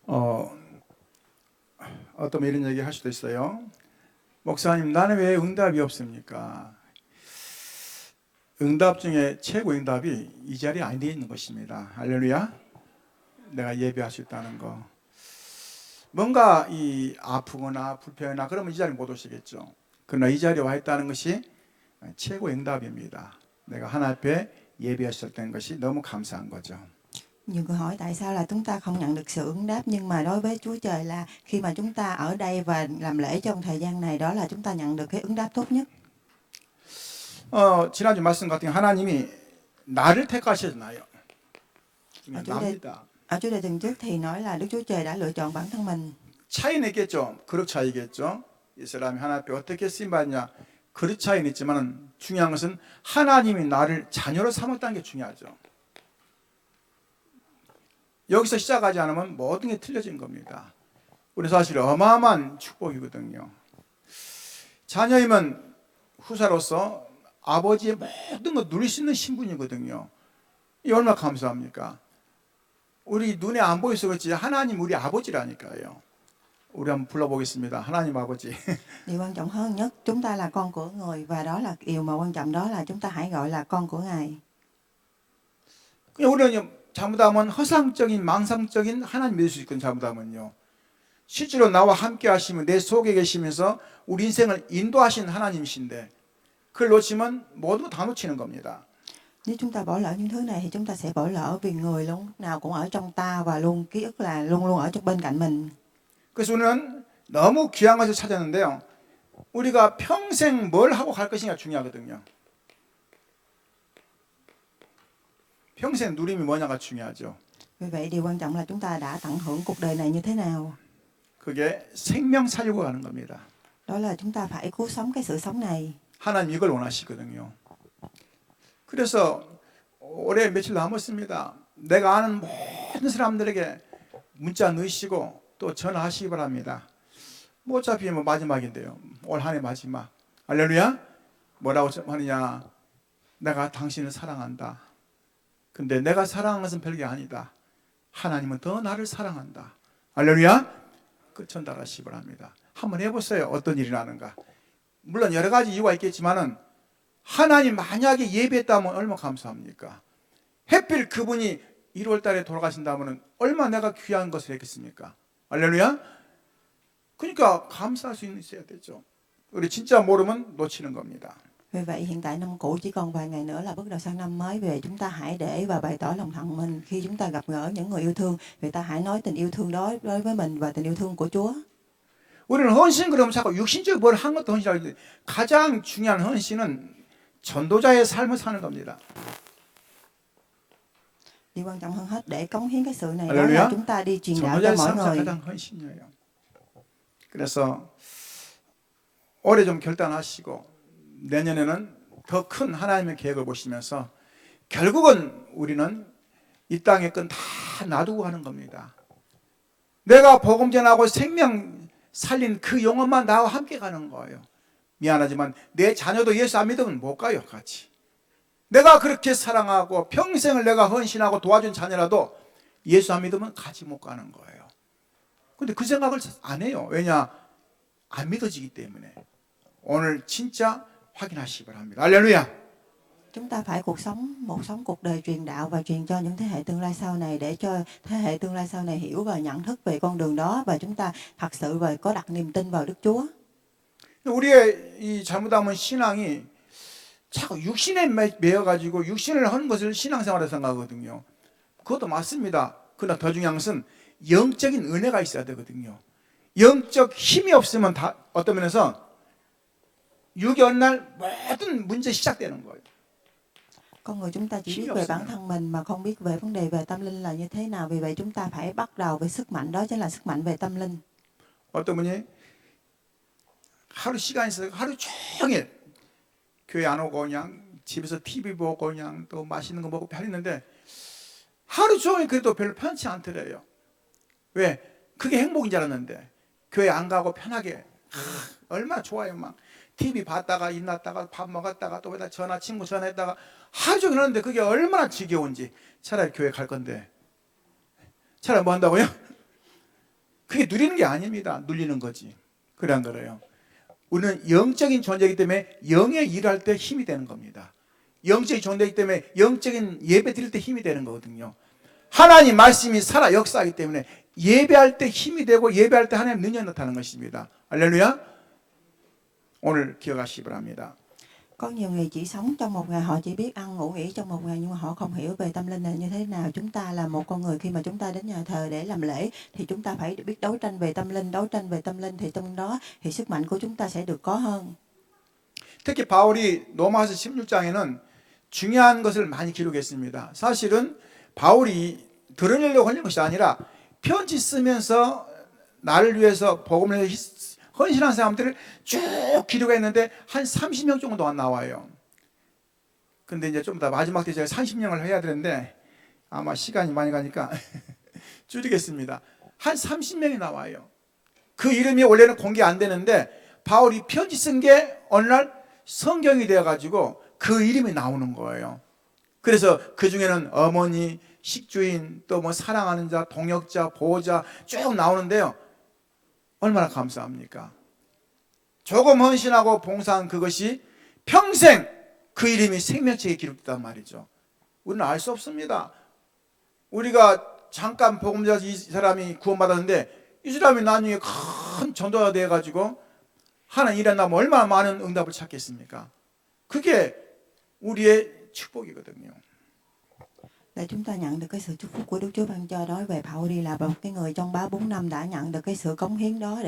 어, 어떤 이런 얘기 할 수도 있어요. 목사님, 나는 왜 응답이 없습니까? 응답 중에 최고 응답이 이 자리에 안 돼 있는 것입니다. 할렐루야. 내가 예배할 수 있다는 거. 뭔가 이 아프거나 불편하거나 그러면 이 자리에 못 오시겠죠. 그러나 이 자리에 와 있다는 것이 최고 응답입니다. 내가 하나님 앞에 예배할 수 있다는 것이 너무 감사한 거죠. Nhiều người hỏi tại sao là chúng ta không nhận được sự ứng đáp, nhưng mà đối với Chúa Trời là khi mà chúng ta ở đây và làm lễ trong thời gian này, đó là chúng ta nhận được cái ứng đáp tốt nhất. 지난주 말씀 같은 경우 하나님이 나를 택하셨나요? 납니다. Ở chủ đề tuần trước thì nói là Đức Chúa Trời đã lựa chọn bản thân mình. 차이는 있겠죠. 그릇 차이겠죠. 이 사람이 하나님 앞에 어떻게 쓰임받냐, 그릇 차이는 있지만 중요한 것은 하나님이 나를 자녀로 삼았다는 게 중요하죠. 여기서 시작하지 않으면 모든 게 틀려진 겁니다. 우리 사실 어마어마한 축복이거든요. 자녀이면 후사로서 아버지의 모든 걸 누릴 수 있는 신분이거든요. 이 얼마나 감사합니까? 우리 눈에 안 보여서 그렇지 하나님 우리 아버지라니까요. 우리 한번 불러보겠습니다. 하나님 아버지. Điều quan trọng hơn nhất, chúng ta là con của người, và đó là điều mà quan trọng, đó là chúng ta hãy gọi là con của Ngài. 그냥 우리는 잘못하면 허상적인 망상적인 하나님 믿을 수 있거든요. 잘못하면요. 실제로 나와 함께 하시면 내 속에 계시면서 우리 인생을 인도하신 하나님이신데 그걸 놓치면 모든 거 다 놓치는 겁니다. Nếu chúng ta bỏ lỡ những thứ này thì chúng ta sẽ bỏ lỡ, vì người lúc nào cũng ở trong ta và luôn ký ức là luôn luôn ở trong bên cạnh mình. 그래서 우리는 너무 귀한 것을 찾았는데요. 우리가 평생 뭘 하고 갈 것인가 중요하거든요. 평생 누림이 뭐냐가 중요하죠. Vì vậy điều quan trọng là chúng ta đã tận hưởng cuộc đời này như thế nào. 그게 생명 살리고 가는 겁니다. Đó là chúng ta phải cứu sống cái sự sống này. 하나님 이걸 원하시거든요. 그래서 올해 며칠 남았습니다. 내가 아는 모든 사람들에게 문자 넣으시고 또 전화하시기 바랍니다. 뭐 어차피 뭐 마지막인데요. 올 한 해 마지막. 할렐루야. 뭐라고 하느냐. 내가 당신을 사랑한다. 근데 내가 사랑하는 것은 별게 아니다. 하나님은 더 나를 사랑한다. 할렐루야. 그 전달하시기 바랍니다. 한번 해보세요. 어떤 일이 나는가. 물론 여러 가지 이유가 있겠지만은 하나님 만약에 예배했다면 얼마나 감사합니까? 하필 그분이 1월 달에 돌아가신다면 얼마나 내가 귀한 것을 했겠습니까? 할렐루야. 그러니까 감사할 수 있어야 되죠. 우리 진짜 모르면 놓치는 겁니다. Vì vậy hiện tại năm cũ chỉ còn vài ngày nữa là bước đầu sang năm mới. Vì vậy chúng ta hãy để và bày tỏ lòng thành mình khi chúng ta gặp gỡ những người yêu thương. Vì ta hãy nói tình yêu thương đó đối với mình và tình yêu thương của Chúa. 우리는 헌신 그러면 자꾸 육신적으로 뭘 한 것도 헌신이라고 하는데 가장 중요한 헌신은 전도자의 삶을 사는 겁니다. Điều quan trọng hơn hết để cống hiến cái sự này đó 할렐루야. là chúng ta đi truyền đạo cho 전도자의 mọi 삶이 người. 가장 헌신이에요. 그래서 올해 좀 결단하시고 내년에는 더 큰 하나님의 계획을 보시면서 결국은 우리는 이 땅의 건 다 놔두고 가는 겁니다. 내가 복음 전하고 생명 살린 그 영혼만 나와 함께 가는 거예요. 미안하지만 내 자녀도 예수 안 믿으면 못 가요. 같이. 내가 그렇게 사랑하고 평생을 내가 헌신하고 도와준 자녀라도 예수 안 믿으면 같이 못 가는 거예요. 근데 그 생각을 안 해요. 왜냐? 안 믿어지기 때문에. 오늘 진짜 확인하시기 바랍니다. 할렐루야. Chúng ta phải sống cuộc đời truyền đạo và truyền cho những thế hệ tương lai sau này, để cho thế hệ tương lai sau này hiểu và nhận thức về con đường đó, và chúng ta thật sự và có đặt niềm tin vào Đức Chúa. 우리의 이 잘못하면 신앙이 자꾸 육신에 매여가지고 육신을 하는 것을 신앙생활에 생각하거든요. 그것도 맞습니다. 그러나 더 중요한 것은 영적인 은혜가 있어야 되거든요. 영적 힘이 없으면 다 어떤 면에서 6개 어느 날 모든 문제 시작되는 거예요. Con người chúng ta chỉ biết về bản thân mình mà không biết về vấn đề về tâm linh là như thế nào. Vì vậy chúng ta phải bắt đầu với sức mạnh, đó chính là sức mạnh về tâm linh. 어떤 분이 하루 시간 있어서 하루 종일 교회 안 오고 그냥 집에서 TV 보고 그냥 또 맛있는 거 먹고 했는데 하루 종일 그래도 별로 편치 않더래요. 왜? 그게 행복인 줄 알았는데 교회 안 가고 편하게 얼마나 좋아요. 막 TV 봤다가 일났다가 밥 먹었다가 또 전화 친구 전화했다가 하루 종일 하는데 그게 얼마나 지겨운지. 차라리 교회 갈 건데 차라리 뭐 한다고요? 그게 누리는 게 아닙니다. 눌리는 거지. 그런 거래요. 우리는 영적인 존재이기 때문에 영의 일을 할 때 힘이 되는 겁니다. 영적인 존재이기 때문에 영적인 예배 드릴 때 힘이 되는 거거든요. 하나님 말씀이 살아 역사하기 때문에 예배할 때 힘이 되고 예배할 때 하나님 능력이 나타나는 것입니다. 할렐루야. 오늘 기억하시기 바랍니다. Có nhiều người chỉ sống trong một ngày, họ chỉ biết ăn ngủ nghỉ trong một ngày, nhưng mà họ không hiểu về tâm linh là như thế nào. Chúng ta là một con người, khi mà chúng ta đến nhà thờ để làm lễ thì chúng ta phải biết đấu tranh về tâm linh thì trong đó thì sức mạnh của chúng ta sẽ được có hơn. 특히 바울이 로마서 16장에는 중요한 것을 많이 기록했습니다. 사실은 바울이 드러내려고 하는 것이 아니라 편지 쓰면서 나를 위해서 복음을 헌신한 사람들을 쭉 기록했는데 한 30명 정도가 나와요. 근데 이제 좀 더 마지막 때 제가 30명을 해야 되는데 아마 시간이 많이 가니까 줄이겠습니다. 한 30명이 나와요. 그 이름이 원래는 공개 안 되는데 바울이 편지 쓴 게 어느 날 성경이 되어가지고 그 이름이 나오는 거예요. 그래서 그 중에는 어머니, 식주인, 또 뭐 사랑하는 자, 동역자, 보호자 쭉 나오는데요. 얼마나 감사합니까? 조금 헌신하고 봉사한 그것이 평생 그 이름이 생명책에 기록됐단 말이죠. 우리는 알 수 없습니다. 우리가 잠깐 복음 전해서 이 사람이 구원받았는데 이 사람이 나중에 큰 전도가 돼가지고 하나님 일어나면 얼마나 많은 응답을 찾겠습니까? 그게 우리의 축복이거든요. Để chúng ta nhận được cái sự chúc phúc của Đức Chúa ban cho, nói về Pauli là một cái người trong 3-4 năm đã nhận được cái sự cống hiến đó.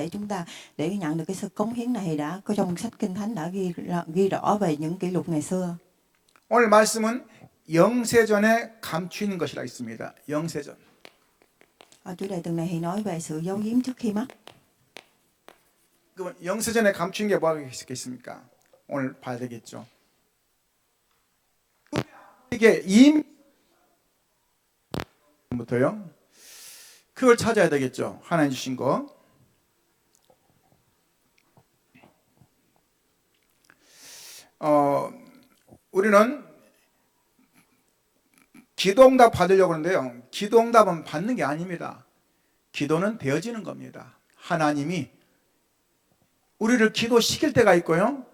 Để nhận được cái sự cống hiến này đã có trong sách Kinh Thánh đã ghi rõ về những kỷ lục ngày xưa. 오늘 말씀은 영세전에 감추는 것이라 있습니다. 영세전. Chủ đề tuần này thì nói về sự giấu giếm trước khi mất. 그럼 영세전에 감춘 게 뭐가 있겠습니까? 오늘 봐야 되겠죠. 이게 부터요. 그걸 찾아야 되겠죠. 하나님 주신 거. 우리는 기도응답 받으려고 하는데요. 기도응답은 받는 게 아닙니다. 기도는 되어지는 겁니다. 하나님이 우리를 기도시킬 때가 있고요.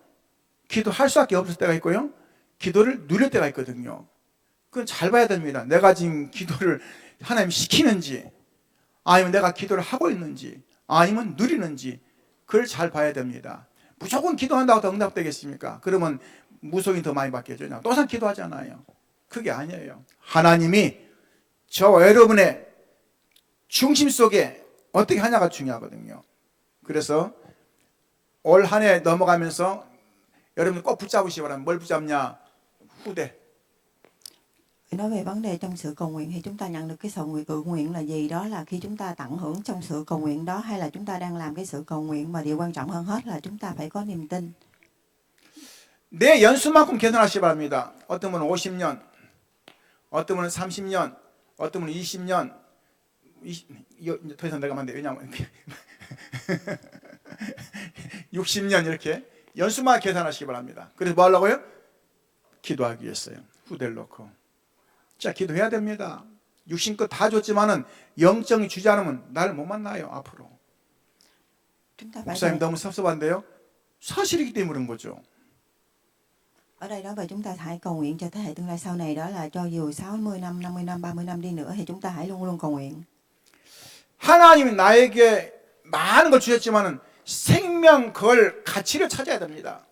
기도할 수밖에 없을 때가 있고요. 기도를 누릴 때가 있거든요. 그건 잘 봐야 됩니다. 내가 지금 기도를 하나님 시키는지, 아니면 내가 기도를 하고 있는지, 아니면 누리는지, 그걸 잘 봐야 됩니다. 무조건 기도한다고 더 응답되겠습니까? 그러면 무속인 더 많이 받겠죠. 또 이상 기도하잖아요. 그게 아니에요. 하나님이 저와 여러분의 중심 속에 어떻게 하냐가 중요하거든요. 그래서 올 한 해 넘어가면서 여러분 꼭 붙잡으시기 바랍니다. 뭘 붙잡냐? 후대. Nói về vấn đề trong sự cầu nguyện thì chúng ta nhận được cái sự cầu nguyện là gì? Đó là khi chúng ta tận hưởng trong sự cầu nguyện đó, hay là chúng ta đang làm cái sự cầu nguyện, mà điều quan trọng hơn hết là chúng ta phải có niềm tin. 내 연수만큼 계산하시기 바랍니다. 어떤 분은 50년, 어떤 분은 30년, 어떤 분은 20년, 더 이상 내가 안 돼. 왜냐하면 60년 이렇게 연수만 계산하시기 바랍니다. 그래서 뭐 하려고요? 기도하기 위해서요. 후대를 놓고. 자, 기도해야 됩니다. 육신껏 다 줬지만은 영적이 주지 않으면 나를 못 만나요, 앞으로. 목사님 너무 섭섭한데요? 사실이기 때문에 그런 거죠. Ở đây nói về chúng ta hãy cầu nguyện cho thế hệ tương lai sau này, đó là cho dù 60 năm, 50 năm, 30 năm đi nữa thì chúng ta hãy luôn luôn cầu nguyện. 하나님이 나에게 많은 걸 주셨지만은 생명 걸 가치를 찾아야 됩니다.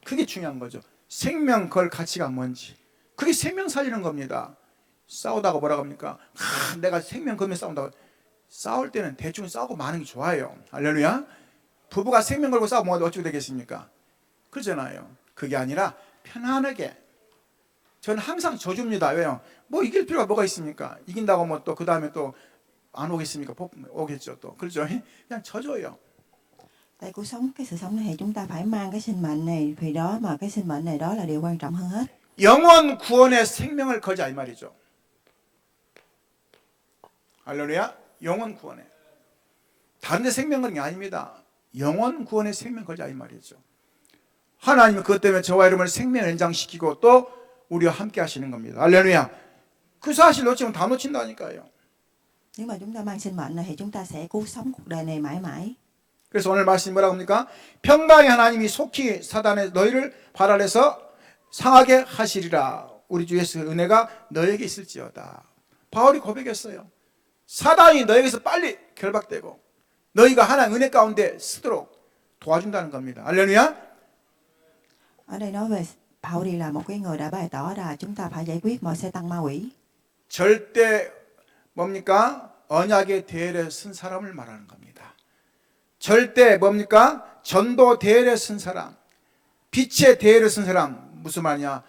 그게 중요한 거죠. 생명 걸 가치가 뭔지. 그게 생명 살리는 겁니다. 싸우다가 뭐라고 합니까? 내가 생명 걸면 싸운다고. 싸울 때는 대충 싸우고 마는 게 좋아요. 할렐루야. 부부가 생명 걸고 싸우면 어떻게 되겠습니까? 그러잖아요. 그게 아니라 편안하게. 저는 항상 져줍니다. 왜요? 뭐 이길 필요가 뭐가 있습니까? 이긴다고 뭐 또 그 다음에 또 안 오겠습니까? 오겠죠 또. 그렇죠? 그냥 져줘요. Tại cuộc sống, cái sự sống này chúng ta phải mang cái sinh mệnh này, vì đó mà cái sinh mệnh này đó là điều quan trọng hơn hết. 영원 구원에 생명을 걸자 이 말이죠. 할렐루야. 영원 구원에. 다른 데 생명 거는 게 아닙니다. 영원 구원에 생명 걸자 이 말이죠. 하나님은 그것 때문에 저와 여러분을 생명 연장시키고 또 우리와 함께 하시는 겁니다. 할렐루야. 그 사실 놓치면 다 놓친다니까요. Nếu mà chúng ta mang sinh mệnh này thì chúng ta sẽ cứu sống cuộc đời này mãi mãi. 그래서 오늘 말씀이 뭐라고 합니까? 평강의 하나님이 속히 사단의 너희를 발알해서 상하게 하시리라. 우리 주 예수의 은혜가 너에게 있을지어다. 바울이 고백했어요. 사단이 너에게서 빨리 결박되고 너희가 하나님 은혜 가운데 쓰도록 도와준다는 겁니다. 할렐루야. Ở đây nói về Paul là một cái người đã bày tỏ là chúng ta phải giải quyết mọi xe tăng ma quỷ. 절대 뭡니까? 언약의 대열에 선 사람을 말하는 겁니다. 절대 뭡니까? 전도 대열에 선 사람, 빛의 대열에 선 사람. 무슨 말이냐?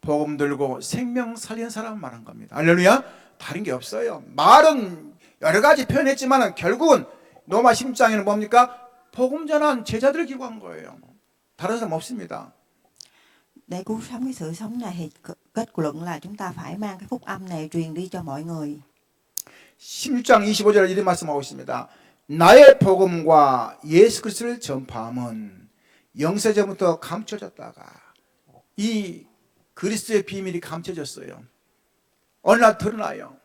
복음 들고 생명 살리는 사람을 말한 겁니다. 할렐루야. 다른 게 없어요. 말은 여러 가지 표현했지만 결국은 로마 16장에는 뭡니까? 복음 전한 제자들을 기고한 거예요. 다른 사람 없습니다. Để cứu sống cái sự sống này thì kết luận là chúng ta phải mang cái phúc âm này truyền đi cho mọi người. 16장 25절에 이런 말씀하고 있습니다. 나의 복음과 예수 그리스도를 전파함은 영세전부터 감춰졌다가 이 그리스도의 비밀이 감춰졌어요. 어느 날 드러나요.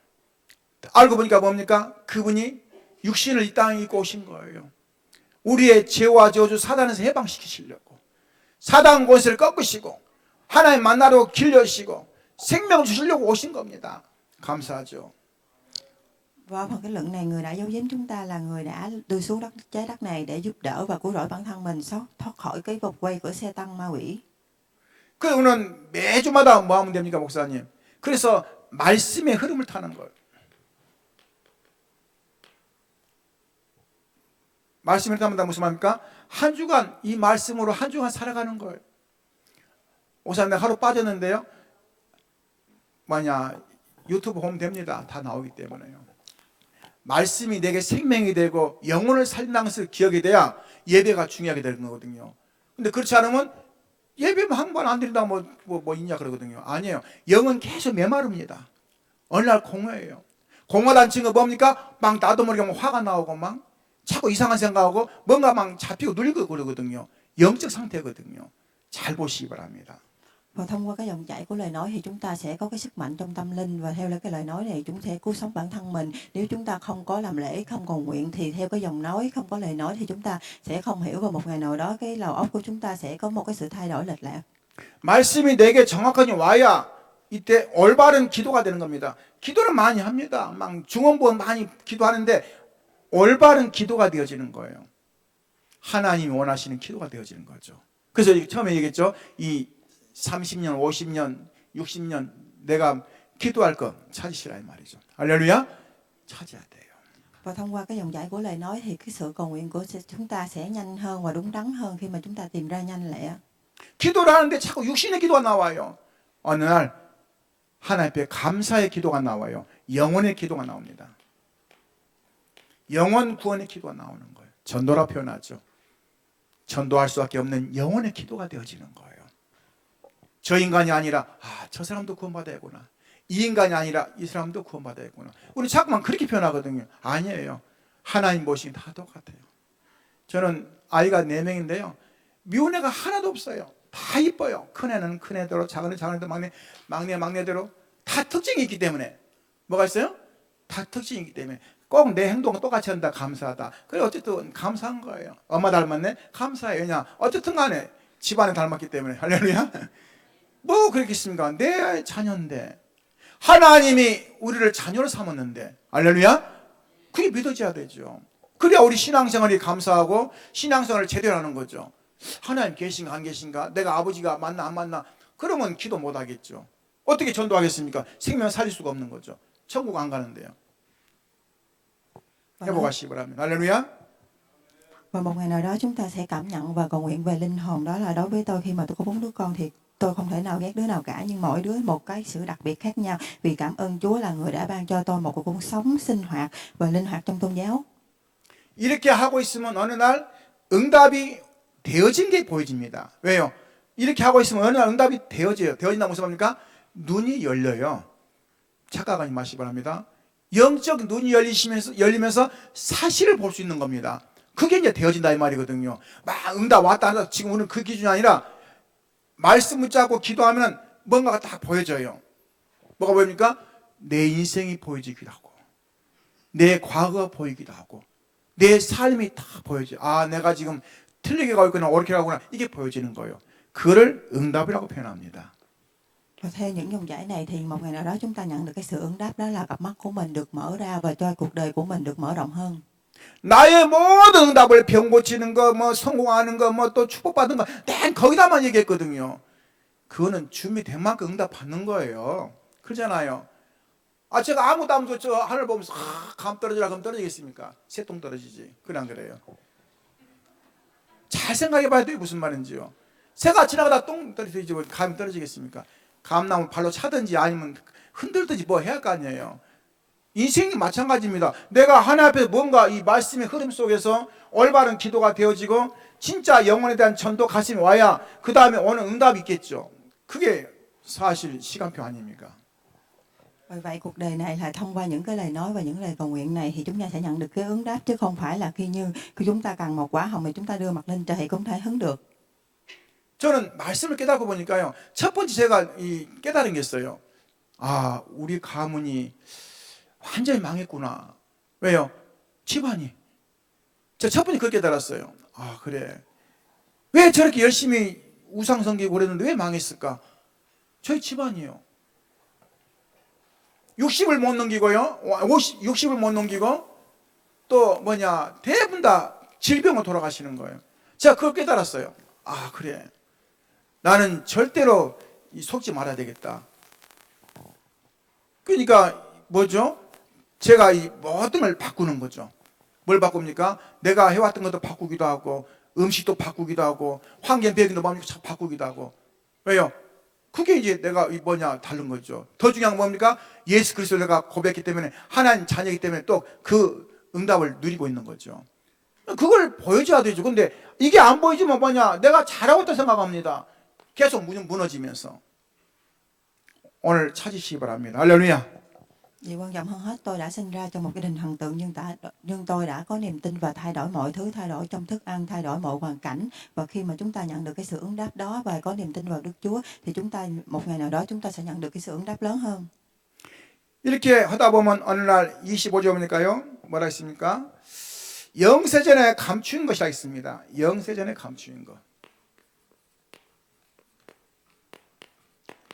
알고 보니까 뭡니까? 그분이 육신을 이 땅에 입고 오신 거예요. 우리의 죄와 저주 사단에서 해방시키시려고, 사단 권세를 꺾으시고 하나님 만나러 길 여시고 생명을 주시려고 오신 겁니다. 감사하죠. Và phần cái luận này, người đã giấu giếm chúng ta là người đã đưa xuống trái đất này để giúp đỡ và cứu rỗi bản thân mình thoát khỏi cái vòng quay của xe tăng ma quỷ. 그러면 매주마다 뭐 하면 됩니까, 목사님? 그래서 말씀의 흐름을 타는 거예요. 말씀을 타면 무슨 말입니까? 한 주간 이 말씀으로 한 주간 살아가는 거예요. 목사님 내가 하루 빠졌는데요. 유튜브 보면 됩니다. 다 나오기 때문에요. 말씀이 내게 생명이 되고 영혼을 살리는 것을 기억이 돼야 예배가 중요하게 되는 거거든요. 근데 그렇지 않으면 예배만 한 번 안 드린다고 뭐 있냐 그러거든요. 아니에요. 영은 계속 메마릅니다. 어느 날 공허해요. 공허한 증거 뭡니까? 막 나도 모르게 막 화가 나오고 막 자꾸 이상한 생각하고 뭔가 막 잡히고 눌리고 그러거든요. 영적 상태거든요. 잘 보시기 바랍니다. Và thông qua cái dòng chảy của lời nói thì chúng ta sẽ có cái sức mạnh trong tâm linh, và theo cái lời nói này chúng sẽ cứu sống bản thân mình. Nếu chúng ta không có làm lễ, không cầu nguyện thì theo cái dòng nói, không có lời nói thì chúng ta sẽ không hiểu, và một ngày nào đó cái đầu óc của chúng ta sẽ có một cái sự thay đổi lệch lạc. 말씀이 내게 정확하게 와야 이때 올바른 기도가 되는 겁니다. 기도를 많이 합니다. 막 중언부언 많이 기도하는데 올바른 기도가 되어지는 거예요. 하나님이 원하시는 기도가 되어지는 거죠. 그래서 처음에 얘기했죠. 이 30년, 50년, 60년 내가 기도할 것 찾으시라 이 말이죠. 할렐루야. 찾아야 돼요. Và thông qua cái dòng chảy của lời nói thì cái sự cầu nguyện của chúng ta sẽ nhanh hơn và đúng đắn hơn khi mà chúng ta tìm ra nhanh lẹ. 기도를 하는데 자꾸 육신의 기도가 나와요. 어느 날 하나님 앞에 감사의 기도가 나와요. 영혼의 기도가 나옵니다. 영혼 구원의 기도가 나오는 거예요. 전도라 표현하죠. 전도할 수밖에 없는 영혼의 기도가 되어지는 거예요. 저 인간이 아니라 저 사람도 구원받아야구나. 이 인간이 아니라 이 사람도 구원받아야구나. 우리 자꾸만 그렇게 표현하거든요. 아니에요. 하나님 보시기 다 똑같아요. 저는 아이가 4명인데요. 미운 애가 하나도 없어요. 다 이뻐요. 큰애는 큰애대로, 작은애 작은애대로, 막내대로 다 특징이 있기 때문에. 뭐가 있어요? 다 특징이 있기 때문에 꼭 내 행동을 똑같이 한다. 감사하다. 그래 어쨌든 감사한 거예요. 엄마 닮았네? 감사해요. 왜냐? 어쨌든 간에 집안에 닮았기 때문에. 할렐루야. 뭐 그렇겠습니까? 내 자녀인데 하나님이 우리를 자녀로 삼았는데, 할렐루야. 그게 믿어져야 되죠. 그래야 우리 신앙생활이 감사하고 신앙생활을 제대로 하는 거죠. 하나님 계신가 안 계신가? 내가 아버지가 맞나 안 맞나? 그러면 기도 못 하겠죠. 어떻게 전도하겠습니까? 생명 살릴 수가 없는 거죠. 천국 안 가는데요. 회복하시기 바랍니다. 할렐루야. Và một ngày nào đó chúng ta sẽ cảm nhận và cầu nguyện về linh hồn. Đó là đối với tôi, khi mà tôi có 4 đứa con thì tôi không thể nào ghét đứa nào cả, nhưng mỗi đứa một cái sự đặc biệt khác nhau, vì cảm ơn Chúa là người đã ban cho tôi một cuộc sống sinh hoạt và linh hoạt trong tôn giáo. 이렇게 하고 있으면 어느 날 응답이 되어진 게 보여집니다. 왜요? 이렇게 하고 있으면 어느 날 응답이 되어져요. 되어진다고 무슨 말입니까? 눈이 열려요. 착각하지 마시기 바랍니다. 영적 눈이 열리면서 사실을 볼 수 있는 겁니다. 그게 이제 되어진다 이 말이거든요. 막 응답 왔다 한다. 지금 우리는 그 기준이 아니라 말씀 붙잡고 기도하면 뭔가가 딱 보여져요. 뭐가 보입니까? 내 인생이 보여지기도 하고 내 과거가 보이기도 하고 내 삶이 다 보여져. 아, 내가 지금 틀리게 가고 있구나, 옳게 가구나, 이게 보여지는 거예요. 그거를 응답이라고 표현합니다. Và theo những dòng giải này thì một ngày nào đó chúng ta nhận được cái sự ứng đáp, đó là cặp mắt của mình được mở ra và cho cuộc đời của mình được mở rộng hơn. 나의 모든 응답을 병 고치는 거, 뭐 성공하는 거, 뭐 또 축복받는 거, 난 거기다만 얘기했거든요. 그거는 준비된 만큼 응답 받는 거예요. 그러잖아요. 아, 제가 아무도 안 줬죠. 하늘 보면서 감 떨어지라 그럼 떨어지겠습니까? 새똥 떨어지지. 그래 안 그래요? 잘 생각해 봐야 돼요. 무슨 말인지요. 새가 지나가다 똥 떨어지지 감이 떨어지겠습니까? 감나무 발로 차든지 아니면 흔들든지 뭐 해야 할 거 아니에요. 인생이 마찬가지입니다. 내가 하나님 앞에 뭔가 이 말씀의 흐름 속에서 올바른 기도가 되어지고 진짜 영혼에 대한 전도 가슴이 와야 그 다음에 오는 응답이 있겠죠. 그게 사실 시간표 아닙니까? Vì vậy cuộc đời này là thông qua những cái lời nói và những lời cầu nguyện này thì chúng ta sẽ nhận được cái ứng đáp, chứ không phải là khi chúng ta cần một quả hồng thì chúng ta đưa mặt lên trời cũng thể hứng được. 저는 말씀을 깨닫고 보니까요. 첫 번째 제가 깨달은 게 있어요. 아, 우리 가문이 완전히 망했구나. 왜요? 집안이. 제가 첫 번째 그걸 깨달았어요. 아, 그래. 왜 저렇게 열심히 우상 섬기고 그랬는데 왜 망했을까? 저희 집안이요. 60을 못 넘기고요. 60을 못 넘기고 또 대부분 다 질병으로 돌아가시는 거예요. 제가 그걸 깨달았어요. 아, 그래. 나는 절대로 속지 말아야 되겠다. 그러니까 뭐죠? 제가 이 모든 걸 바꾸는 거죠. 뭘 바꿉니까? 내가 해왔던 것도 바꾸기도 하고 음식도 바꾸기도 하고 환경 배경도 바꾸기도 하고. 왜요? 그게 이제 내가 다른 거죠. 더 중요한 건 뭡니까? 예수 그리스도를 내가 고백했기 때문에 하나님 자녀이기 때문에 또 그 응답을 누리고 있는 거죠. 그걸 보여줘야 되죠. 근데 이게 안 보여지면 내가 잘하고 있다 생각합니다. 계속 무너지면서. 오늘 찾으시기 바랍니다. 할렐루야. Điều quan trọng hơn hết, tôi đã sinh ra trong một gia đình thần tượng, nhưng tôi đã có niềm tin và thay đổi mọi thứ, thay đổi trong thức ăn, thay đổi mọi hoàn cảnh. Và khi mà chúng ta nhận được cái sự ứng đáp đó và có niềm tin vào Đức Chúa thì chúng ta một ngày nào đó chúng ta sẽ nhận được cái sự ứng đáp lớn hơn. 이렇게 하다 보면 어느 날 25절 보니까요. 뭐라 했습니까? 영세전에 감추인 것이라 했습니다. 영세전에 감추인 것.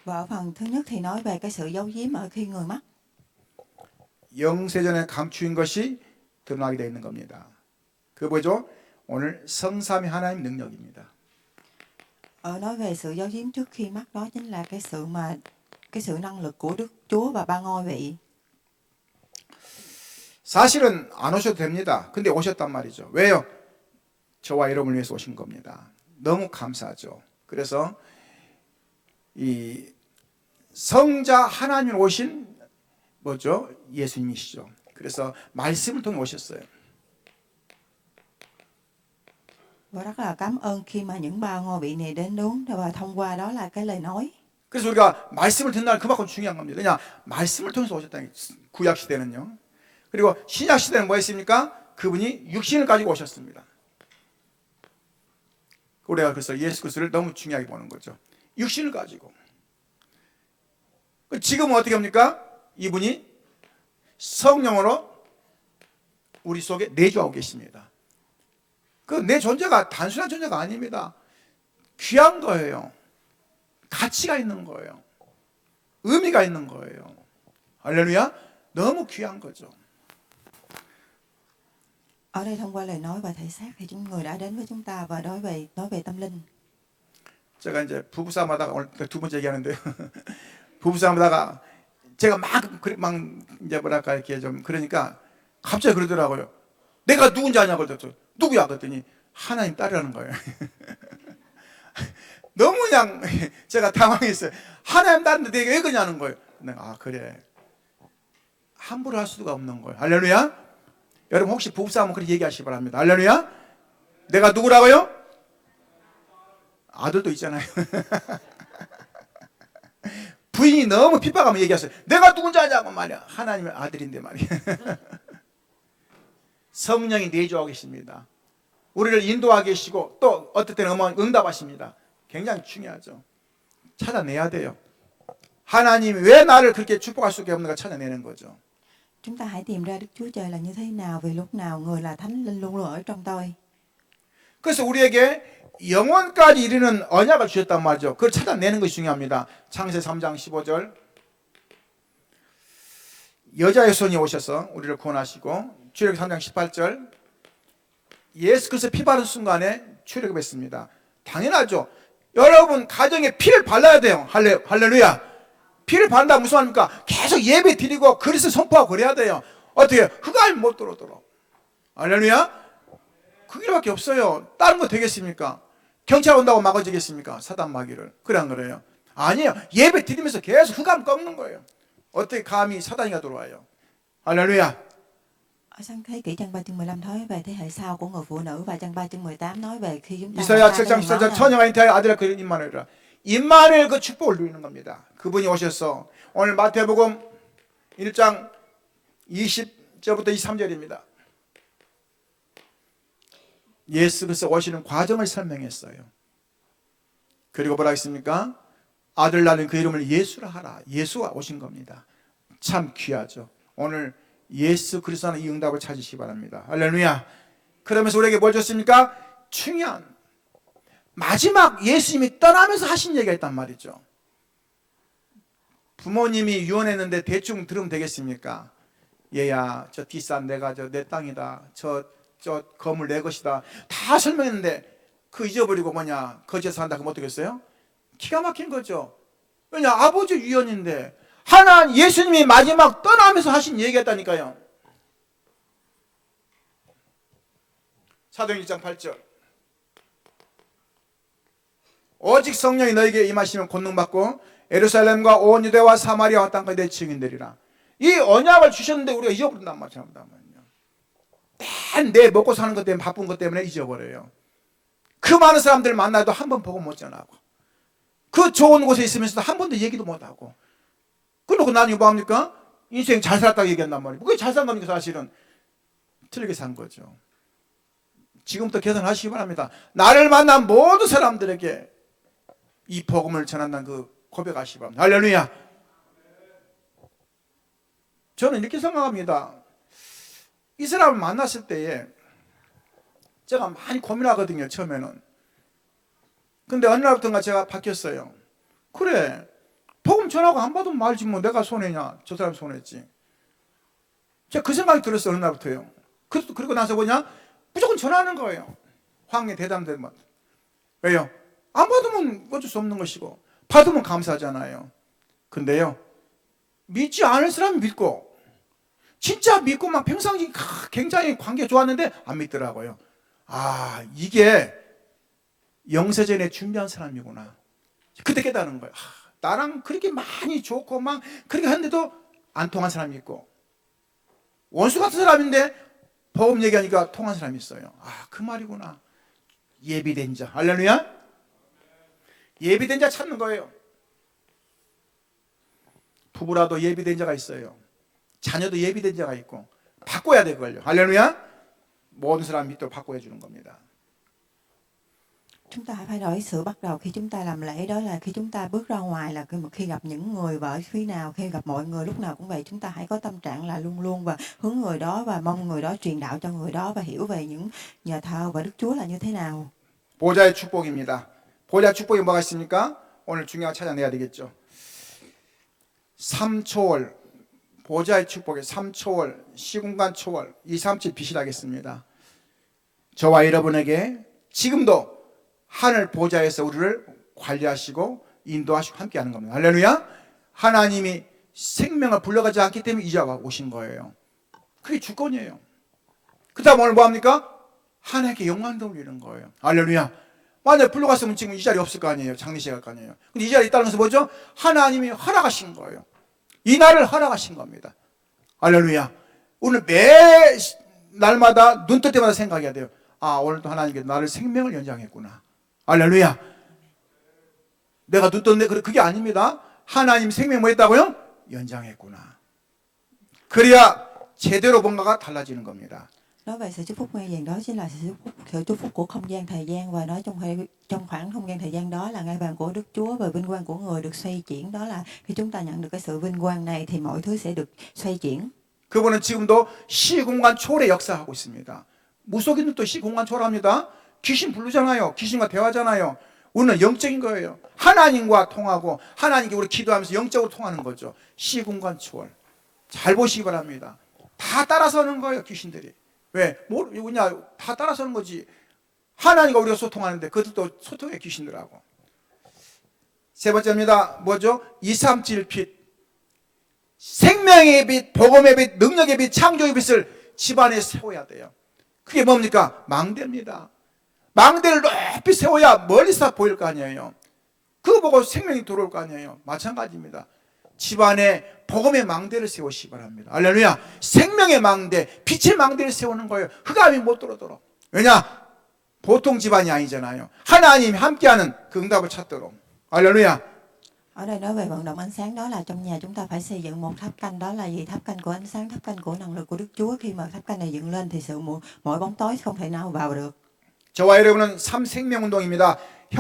Và ở phần thứ nhất thì nói về cái sự giấu giếm ở khi người mất. 영세전에 감추인 것이 드러나게 되어 있는 겁니다. 그 뭐죠? 오늘 성삼위 하나님 능력입니다. Nói về sự giấu giếm trước khi mất, đó chính là cái sự năng lực của Đức Chúa và ba ngôi vị. 사실은 안 오셔도 됩니다. 근데 오셨단 말이죠. 왜요? 저와 여러분을 위해서 오신 겁니다. 너무 감사하죠. 그래서 이 성자 하나님 오신 뭐죠? 예수님이시죠. 그래서 말씀을 통해 오셨어요. Và rất là cảm ơn khi mà những ba ngôi vị này đến đúng và thông qua đó là cái lời nói. 그래서 우리가 말씀을 듣는다는 그만큼 중요한 겁니다. 그냥 말씀을 통해서 오셨다는 구약 시대는요. 그리고 신약 시대는 뭐였습니까? 그분이 육신을 가지고 오셨습니다. 우리가 그래서 예수 그리스도를 너무 중요하게 보는 거죠. 육신을 가지고. 지금은 어떻게 합니까? 이분이 성령으로 우리 속에 내주하고 계십니다. 그 내 존재가 단순한 존재가 아닙니다. 귀한 거예요. 가치가 있는 거예요. 의미가 있는 거예요. 할렐루야. 너무 귀한 거죠. Ở đây thông qua lời nói và thể xác thì chúng người đã đến với chúng ta và nói về tâm linh. 제가 이제 부부싸움하다가 오늘 두 번째 얘기하는데요. 부부싸움하다가 제가 막 이제 뭐랄까 이렇게 좀 그러니까 갑자기 그러더라고요. 내가 누군지 아냐고 그랬더니 누구야 그랬더니 하나님 딸이라는 거예요. 너무 그냥 제가 당황했어요. 하나님 딸인데 내가 왜 그러냐는 거예요. 내가 아 그래. 함부로 할 수가 없는 거예요. 할렐루야. 여러분 혹시 부부싸움은 그렇게 얘기하시기 바랍니다. 할렐루야. 내가 누구라고요? 아들도 있잖아요. 부인이 너무 핍박하면 얘기했어요. 내가 누군지 아냐고 말이야. 하나님의 아들인데 말이야. 성령이 내주하고 계십니다. 우리를 인도하고 계시고 또 어떨 때는 응답하십니다. 굉장히 중요하죠. 찾아내야 돼요. 하나님이 왜 나를 그렇게 축복할 수밖에 없는가 찾아내는 거죠. Chúng ta hãy tìm ra Đức Chúa Trời là như thế nào, vì lúc nào người là Thánh Linh luôn luôn ở trong tôi. 그래서 우리에게 영원까지 이르는 언약을 주셨단 말이죠. 그걸 찾아내는 것이 중요합니다. 창세 3장 15절. 여자의 손이 오셔서 우리를 구원하시고, 출애굽 3장 18절. 예수 그리스도 피 바른 순간에 출애굽했습니다. 당연하죠. 여러분 가정에 피를 발라야 돼요. 할렐루야. 피를 바른다 무슨 말입니까? 계속 예배 드리고 그리스도 선포하고 그래야 돼요. 어떻게 흑암이 못 들어오도록. 할렐루야. 그 길밖에 없어요. 다른 거 되겠습니까? 경찰 온다고 막아주겠습니까? 사단 마귀를. 그래 안 그래요? 아니에요. 예배 드리면서 계속 흑암 꺾는 거예요. 어떻게 감히 사단이가 들어와요? 할렐루야. Ở sáng thế kỷ trang 3 chương 15 nói về thế hệ sau của người phụ nữ, và trang 3 chương 18 nói về khi chúng ta 이사야 ra 7장 cái ngõ 14절 này. 처녀가 잉태하여 아들을 그 임마누엘이라. 임마누엘 그 축복을 누리는 겁니다. 그분이 오셔서 오늘 마태복음 1장 20절부터 23절입니다. 예수 그리스도 오시는 과정을 설명했어요. 그리고 뭐라 했습니까? 아들 낳는 그 이름을 예수라 하라. 예수가 오신 겁니다. 참 귀하죠. 오늘 예수 그리스도는 이 응답을 찾으시기 바랍니다. 할렐루야. 그러면서 우리에게 뭘 줬습니까? 중요한 마지막 예수님이 떠나면서 하신 얘기가 있단 말이죠. 부모님이 유언했는데 대충 들으면 되겠습니까? 얘야, 저 뒷산 내가 내 땅이다. 저 건물 내 것이다. 다 설명했는데 그 잊어버리고 뭐냐 거기서 산다. 그럼 어떻겠어요? 기가 막힌 거죠. 왜냐 아버지 유언인데 하나님 예수님이 마지막 떠나면서 하신 얘기였다니까요. 사도행 1장 8절. 오직 성령이 너에게 임하시면 권능받고 예루살렘과 온 유대와 사마리아와 땅까지 내 증인되리라. 이 언약을 주셨는데 우리가 잊어버린단 말이에요. 내 먹고 사는 것 때문에 바쁜 것 때문에 잊어버려요. 그 많은 사람들 만나도 한 번 보고 못 전하고 그 좋은 곳에 있으면서도 한 번도 얘기도 못하고 그러고 나중에 뭐합니까? 인생 잘 살았다고 얘기한단 말이에요. 그게 잘 산 겁니까? 사실은 틀리게 산 거죠. 지금부터 계산하시기 바랍니다. 나를 만난 모든 사람들에게 이 복음을 전한다는 그 고백하시기 바랍니다. 할렐루야. 저는 이렇게 생각합니다. 이 사람을 만났을 때에 제가 많이 고민하거든요. 처음에는. 근데 어느 날부터인가 제가 바뀌었어요. 그래 복음 전하고 안 받으면 말지 뭐 내가 손해냐. 저 사람이 손해지. 제가 그 생각이 들었어요. 어느 날부터요. 그리고 나서 뭐냐 무조건 전하는 거예요. 황해 대담되면. 왜요? 안 받으면 어쩔 수 없는 것이고 받으면 감사하잖아요. 근데요 믿지 않을 사람은 믿고 진짜 믿고 막 평상시 굉장히 관계 좋았는데 안 믿더라고요. 아 이게 영세전에 준비한 사람이구나. 그때 깨달은 거예요. 나랑 그렇게 많이 좋고 막 그렇게 했는데도 안 통한 사람이 있고 원수 같은 사람인데 복음 얘기하니까 통한 사람이 있어요. 아 그 말이구나. 예비된 자. 할렐루야. 예비된 자 찾는 거예요. 부부라도 예비된 자가 있어요. 자녀도 예비된 자가 있고 바꿔야 돼 그걸요. 할렐루야. 모든 사람 믿도록 바꿔야 주는 겁니다. Chúng ta phải đổi sự bắt đầu khi chúng ta làm lễ, đó là khi chúng ta bước ra ngoài, là khi gặp những người và ở phía nào, khi gặp mọi người lúc nào cũng vậy. Chúng ta hãy có tâm trạng là luôn luôn và hướng người đó và mong người đó truyền đạo cho người đó và hiểu về những nhà thờ và Đức Chúa là như thế nào. 보좌의 축복입니다. 보좌의 축복이 뭐가 있습니까? 오늘 중요한 거 찾아내야 되겠죠. 3초월 보좌의 축복에 3초월 시공간 초월 2, 3칠 비실하겠습니다. 저와 여러분에게 지금도 하늘 보좌에서 우리를 관리하시고 인도하시고 함께하는 겁니다. 할렐루야. 하나님이 생명을 불러가지 않기 때문에 이제와 오신 거예요. 그게 주권이에요. 그 다음 오늘 뭐합니까? 하나님께 영광 돌리는 거예요. 할렐루야. 만약 불러갔으면 지금 이 자리 없을 거 아니에요. 장례식 할 거 아니에요. 근데 이 자리에 있다는 것은 뭐죠? 하나님이 허락하신 거예요. 이 날을 허락하신 겁니다. 할렐루야. 오늘 매 날마다 눈뜰 때마다 생각해야 돼요. 아 오늘도 하나님께 나를 생명을 연장했구나. 할렐루야. 내가 눈 떴는데 그게 아닙니다. 하나님 생명 뭐 했다고요? 연장했구나. 그래야 제대로 뭔가가 달라지는 겁니다. Nói về sự chúc phúc ngang vàng đó chính là sự chúc phúc của không gian thời gian, và nói trong khoảng không gian thời gian đó là ngai vàng của Đức Chúa và vinh quang của người được xoay chuyển. Đó là khi chúng ta nhận được cái sự vinh quang này thì mọi thứ sẽ được xoay chuyển. 그분은 지금도 시공간 초월의 역사하고 있습니다. 무속인들도 시공간 초월합니다. 귀신 부르잖아요. 귀신과 대화하잖아요. 우리는 영적인 거예요. 하나님과 통하고 하나님께 우리 기도하면서 영적으로 통하는 거죠. 시공간 초월. 잘 보시기 바랍니다. 다 따라서는 거예요, 귀신들이. 왜? 뭐냐? 다 따라서는 거지. 하나님과 우리가 소통하는데 그들도 소통해, 귀신들하고. 세 번째입니다. 뭐죠? 237 빛. 생명의 빛, 복음의 빛, 능력의 빛, 창조의 빛을 집안에 세워야 돼요. 그게 뭡니까? 망대입니다. 망대를 높이 세워야 멀리서 보일 거 아니에요. 그거 보고 생명이 들어올 거 아니에요. 마찬가지입니다. 집안에 복음의 망대를 세우시기 바랍니다. 할렐루야. 생명의 망대, 빛의 망대를 세우는 거예요. 흑암이 못 들어오도록. 왜냐? 보통 집안이 아니잖아요. 하나님이 함께하는 그 응답을 찾도록. 할렐루야. Ở đây nói về vận động ánh sáng, đó là trong nhà chúng ta phải xây dựng một tháp canh, đó là gì? Tháp canh của ánh sáng, tháp canh của năng lực của Đức Chúa. Khi mà tháp canh này dựng lên thì mọi bóng tối không thể nào vào được. 저와 여러분은 삼생명운동입니다.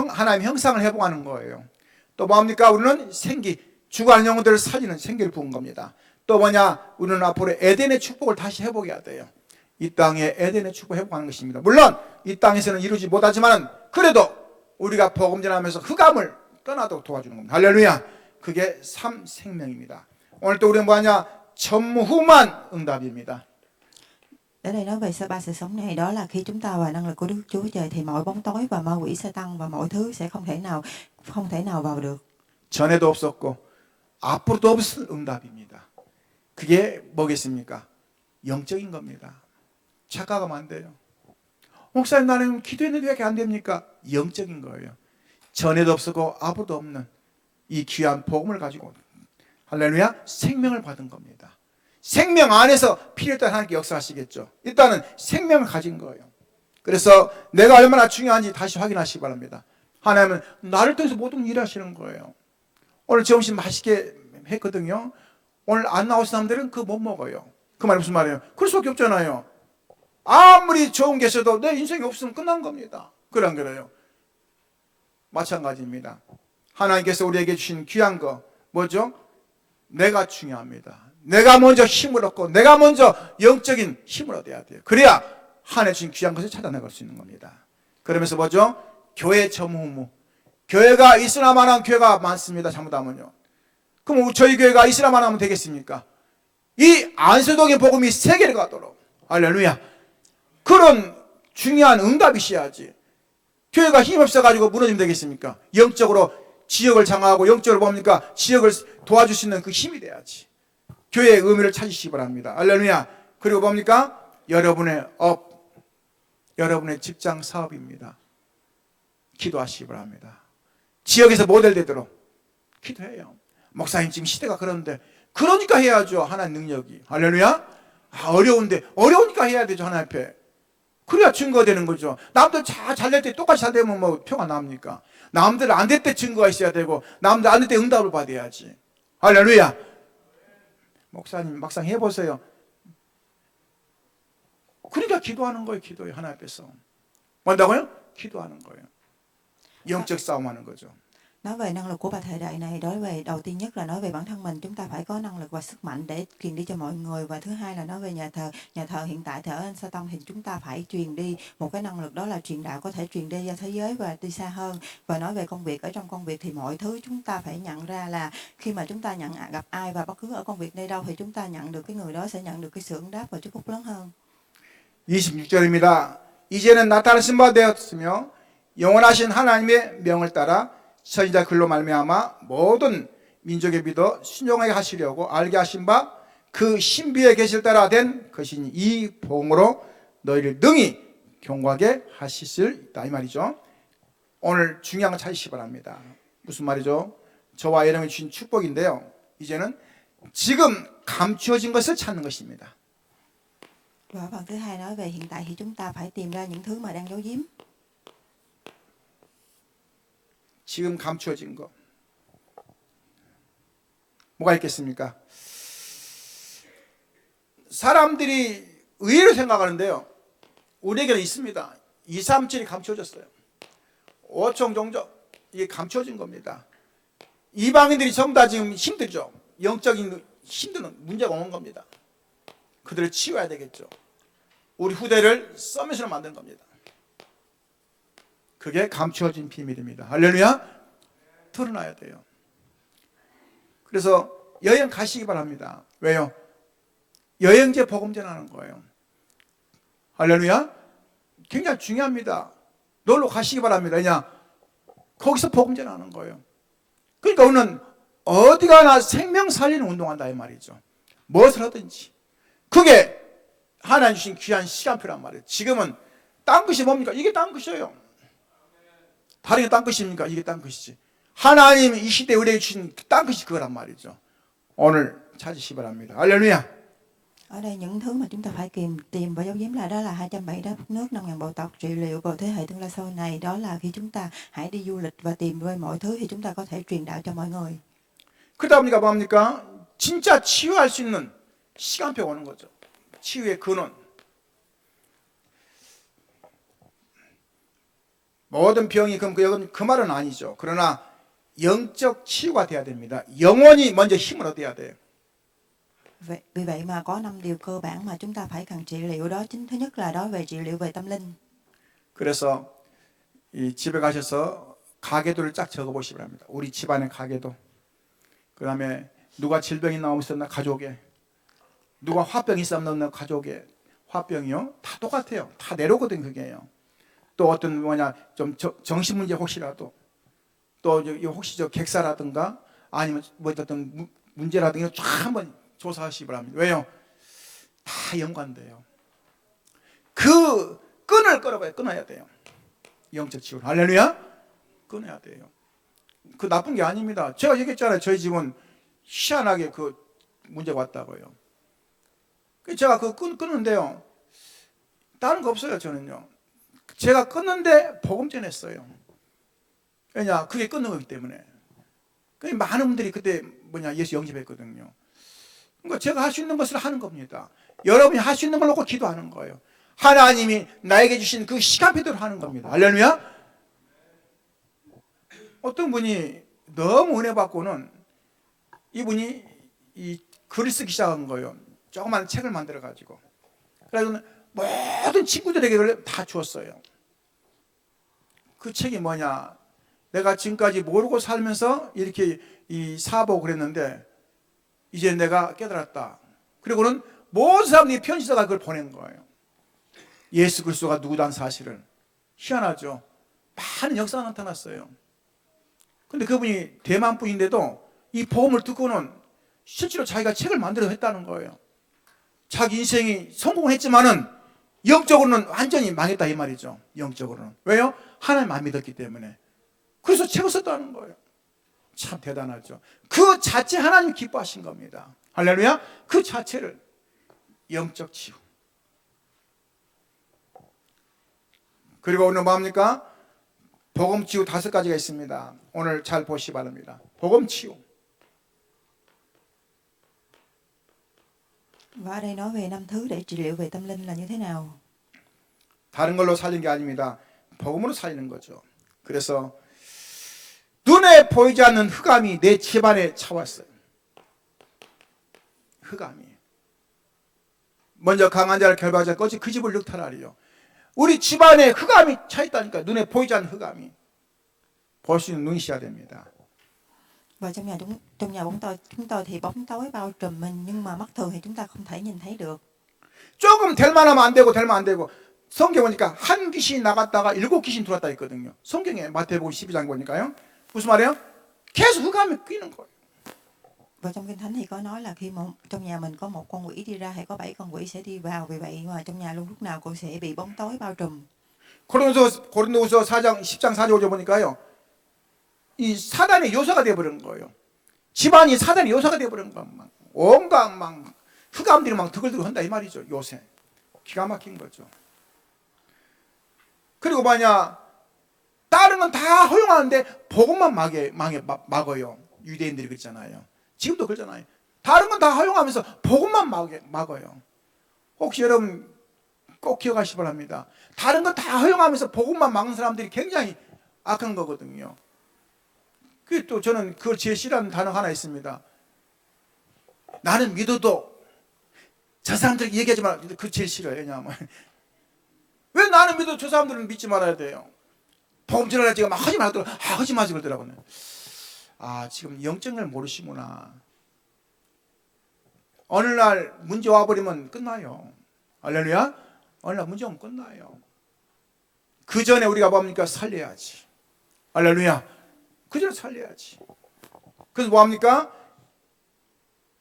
하나님 형상을 회복하는 거예요. 또 뭡니까? 우리는 생기, 죽어가는 영혼들을 살리는 생기를 부은 겁니다. 또 뭐냐? 우리는 앞으로 에덴의 축복을 다시 회복해야 돼요. 이 땅에 에덴의 축복 회복하는 것입니다. 물론 이 땅에서는 이루지 못하지만 그래도 우리가 복음 전하면서 흑암을 떠나도록 도와주는 겁니다. 할렐루야. 그게 삼생명입니다. 오늘 또 우리는 뭐하냐? 전무후무한 응답입니다. Ở đây nói về ba sự sống này, đó là khi chúng ta vào năng lực của Đức Chúa Trời thì mọi bóng tối và ma quỷ Sa-tan và mọi thứ sẽ không thể nào vào được. 전에도 없었고 앞으로도 없을 응답입니다. 그게 뭐겠습니까? 영적인 겁니다. 착각하면 안 돼요. 목사님, 나는 기도했는데 왜 이렇게 안 됩니까? 영적인 거예요. 전에도 없었고 앞으로도 없는 이 귀한 복음을 가지고, 할렐루야, 생명을 받은 겁니다. 생명 안에서 필요에 따라 하나님께 역사하시겠죠. 일단은 생명을 가진 거예요. 그래서 내가 얼마나 중요한지 다시 확인하시기 바랍니다. 하나님은 나를 통해서 모든 일을 하시는 거예요. 오늘 점심 맛있게 했거든요. 오늘 안 나오신 사람들은 그거 못 먹어요. 그 말이 무슨 말이에요? 그럴 수밖에 없잖아요. 아무리 좋은 게 있어도 내 인생이 없으면 끝난 겁니다. 그래 안 그래요? 마찬가지입니다. 하나님께서 우리에게 주신 귀한 거 뭐죠? 내가 중요합니다. 내가 먼저 힘을 얻고 내가 먼저 영적인 힘을 얻어야 돼요. 그래야 하나님 주신 귀한 것을 찾아나갈 수 있는 겁니다. 그러면서 뭐죠? 교회 전무후무. 교회가 이슬람만 교회가 많습니다. 잘못하면요. 그럼 저희 교회가 이슬람만 하면 되겠습니까? 이 안수동의 복음이 세계를 가도록, 할렐루야, 그런 중요한 응답이 있어야지. 교회가 힘없어가지고 무너지면 되겠습니까? 영적으로 지역을 장악하고 영적으로 뭡니까? 지역을 도와줄 수 있는 그 힘이 돼야지. 교회의 의미를 찾으시기 바랍니다. 할렐루야. 그리고 뭡니까? 여러분의 여러분의 직장 사업입니다. 기도하시기 바랍니다. 지역에서 모델 되도록 기도해요. 목사님, 지금 시대가 그런데, 그러니까 해야죠. 하나님 능력이. 할렐루야. 어려우니까 해야 되죠. 하나님 앞에. 그래야 증거가 되는 거죠. 남들 잘 될 때 똑같이 잘 되면 뭐 표가 나옵니까? 남들 안 될 때 증거가 있어야 되고, 남들 안 될 때 응답을 받아야지. 할렐루야. 목사님, 막상 해보세요. 그러니까 기도하는 거예요. 기도예요. 하나님 앞에서. 뭔다고요? 기도하는 거예요. 영적 싸움하는 거죠. Nói về năng lực của bà thời đại này, đầu tiên nhất là nói về bản thân mình, chúng ta phải có năng lực và sức mạnh để truyền đi cho mọi người. Và thứ hai là nói về nhà thờ hiện tại ở Anh Sa Tông thì chúng ta phải truyền đi một cái năng lực, đó là truyền đạo, có thể truyền đi ra thế giới và đi xa hơn. Và nói về công việc, ở trong công việc thì mọi thứ chúng ta phải nhận ra là khi mà chúng ta gặp ai và bất cứ ở công việc nơi đâu thì chúng ta nhận được cái người đó sẽ nhận được cái sự ứng đáp và chúc phúc lớn hơn. 26절입니다. 이제는 나타나신 바 되었으며 영원하신 하나님의 명을 따라 선지자 글로 말미암아 모든 민족에 믿어 순종하게 하시려고 알게 하신 바 그 신비의 계시를 따라 된 것이니 이 복음으로 너희를 능히 경고하게 하시실 있다, 이 말이죠. 오늘 중요한 걸 찾으시기 바랍니다. 무슨 말이죠? 저와 여러분이 주신 축복인데요, 이제는 지금 감추어진 것을 찾는 것입니다. Và phần thứ hai nói về hiện tại thì chúng ta phải tìm ra những thứ mà đang giấu giếm. 지금 감추어진 거 뭐가 있겠습니까? 사람들이 의외로 생각하는데요, 우리에게는 있습니다. 237이 감추어졌어요. 5총 종족, 이게 감추어진 겁니다. 이방인들이 전부 다 지금 힘들죠. 영적인 힘든 문제가 오는 겁니다. 그들을 치워야 되겠죠. 우리 후대를 서밋으로 만드는 겁니다. 그게 감추어진 비밀입니다. 할렐루야. 드러나야 돼요. 그래서 여행 가시기 바랍니다. 왜요? 여행제 복음 전하는 거예요. 할렐루야. 굉장히 중요합니다. 놀러 가시기 바랍니다. 그냥 거기서 복음 전하는 거예요. 그러니까 우리는 어디 가나 생명 살리는 운동한다 이 말이죠. 무엇을 하든지. 그게 하나님 주신 귀한 시간표란 말이에요. 지금은 딴 것이 뭡니까? 이게 딴 것이에요. 다른 게 딴 것입니까? 이게 딴 것이지. 하나님이 이 시대에 우리에게 주신 딴 것이 그거란 말이죠. 오늘 찾으시기 바랍니다. 할렐루야. Ở đây những thứ mà chúng ta phải tìm và giấu giếm là đó là 270 đá phút nước, 5.000 bộ tộc, trị liệu của thế hệ tương lai sau này. Đó là khi chúng ta hãy đi du lịch và tìm về mọi thứ thì chúng ta có thể truyền đạo cho mọi người. 그러다 보니까 뭡니까? 진짜 치유할 수 있는 시간표가 오는 거죠. 치유의 근원. 모든 병이 그 말은 아니죠. 그러나 영적 치유가 돼야 됩니다. 영혼이 먼저 힘을 얻어야 돼요. Vì vậy mà có 5 điều cơ bản mà chúng ta phải cần trị liệu, đó chính thứ nhất là đó về trị liệu về tâm linh. 그래서 이 집에 가셔서 가계도를 쫙 적어보시기 바랍니다. 우리 집안의 가계도. 그 다음에 누가 질병이 나오면 있었나 가족에, 누가 화병이 있었나 가족에. 화병이요? 다 똑같아요. 다 내려오거든 그게요. 또 어떤 좀 정신 문제 혹시라도, 또 혹시 객사라든가 아니면 뭐 어떤 문제라든가 쫙 한번 조사하시기 바랍니다. 왜요? 다 연관돼요. 그 끈을 끊어야 돼요. 영적 치유를. 할렐루야. 끊어야 돼요. 그 나쁜 게 아닙니다. 제가 얘기했잖아요. 저희 집은 희한하게 그 문제가 왔다고요. 제가 그거 끊는데요. 다른 거 없어요. 저는요. 제가 끊는데 복음 전했어요. 왜냐? 그게 끊는 거기 때문에. 많은 분들이 그때 예수 영접했거든요. 그러니까 제가 할 수 있는 것을 하는 겁니다. 여러분이 할 수 있는 걸 놓고 기도하는 거예요. 하나님이 나에게 주신 그 시간표대로 하는 겁니다. 할렐루야. 어떤 분이 너무 은혜 받고는 이분이 이 글을 쓰기 시작한 거예요. 조그만 책을 만들어 가지고. 그래서 모든 친구들에게 그걸 다 주었어요. 그 책이 뭐냐? 내가 지금까지 모르고 살면서 이렇게 이 사복을 했는데 이제 내가 깨달았다. 그리고는 모든 사람들이 편지 써가 그걸 보낸 거예요. 예수 그리스도가 누구다는 사실을. 희한하죠. 많은 역사가 나타났어요. 근데 그분이 대만 분인데도 이 복음을 듣고는 실제로 자기가 책을 만들어 했다는 거예요. 자기 인생이 성공했지만은 영적으로는 완전히 망했다 이 말이죠. 영적으로는. 왜요? 하나님 안 믿었기 때문에. 그래서 책을 썼다는 거예요. 참 대단하죠. 그 자체 하나님 기뻐하신 겁니다. 할렐루야. 그 자체를 영적 치유. 그리고 오늘 뭐합니까? 복음 치유 5가지가 있습니다. 오늘 잘 보시기 바랍니다. 복음 치유. Và ở đây nói về 5 thứ để trị liệu về tâm linh là như thế nào? 다른 걸로 살리는 게 아닙니다. 복음으로 살리는 거죠. 그래서 눈에 보이지 않는 흑암이 내 집안에 차왔어요. 흑암이. 먼저 강한 자를 결박하자 꺼지 그 집을 늑탈하리요. 우리 집안에 흑암이 차 있다니까. 눈에 보이지 않는 흑암이. 볼 수 있는 눈이 있어야 됩니다. Và trong nhà chúng tôi thì bóng tối bao trùm mình, nhưng mà mắt thường thì chúng ta không thể nhìn thấy được. 조금 될 만하면 안 되고 될 만 안 되고. 성경 보니까 한 귀신이 나갔다가 7 귀신 들어왔다 있거든요. 성경에 마태복음 12장 보니까요. 무슨 말이에요? 계속 흑암이 끼는 거예요. Và trong Kinh Thánh thì có nói là khi trong nhà mình có một con quỷ đi ra hay có 7 con quỷ sẽ đi vào, vì vậy mà trong nhà luôn lúc nào cũng sẽ bị bóng tối bao trùm. 고린도후서 4장 10장 4절 5절 보니까요. 이 사단의 요소가 되어 버린 거예요. 집안이 사단의 요소가 되어 버린 거예요. 온갖 막 흑암들이 막 드글드글 한다 이 말이죠. 요새. 기가 막힌 거죠. 그리고 뭐냐? 다른 건 다 허용하는데 복음만 막어요. 유대인들이 그랬잖아요. 지금도 그러잖아요. 다른 건 다 허용하면서 복음만 막어요. 혹시 여러분 꼭 기억하시기 바랍니다. 다른 건 다 허용하면서 복음만 막는 사람들이 굉장히 악한 거거든요. 그 또 저는 그 제시라는 단어가 하나 있습니다. 나는 믿어도 저 사람들 얘기하지 마라. 그 제일 싫어요. 왜냐하면 왜 나는 믿어 저 사람들은 믿지 말아야 돼요. 복음 전하라 지금 막 하지 말더라. 하지 마지 그러더라고요. 지금 영적을 모르시구나. 어느 날 문제 와버리면 끝나요. 할렐루야. 어느 날 문제 오면 끝나요. 그 전에 우리가 뭡니까? 살려야지. 할렐루야. 그 전에 살려야지. 그래서 뭐합니까?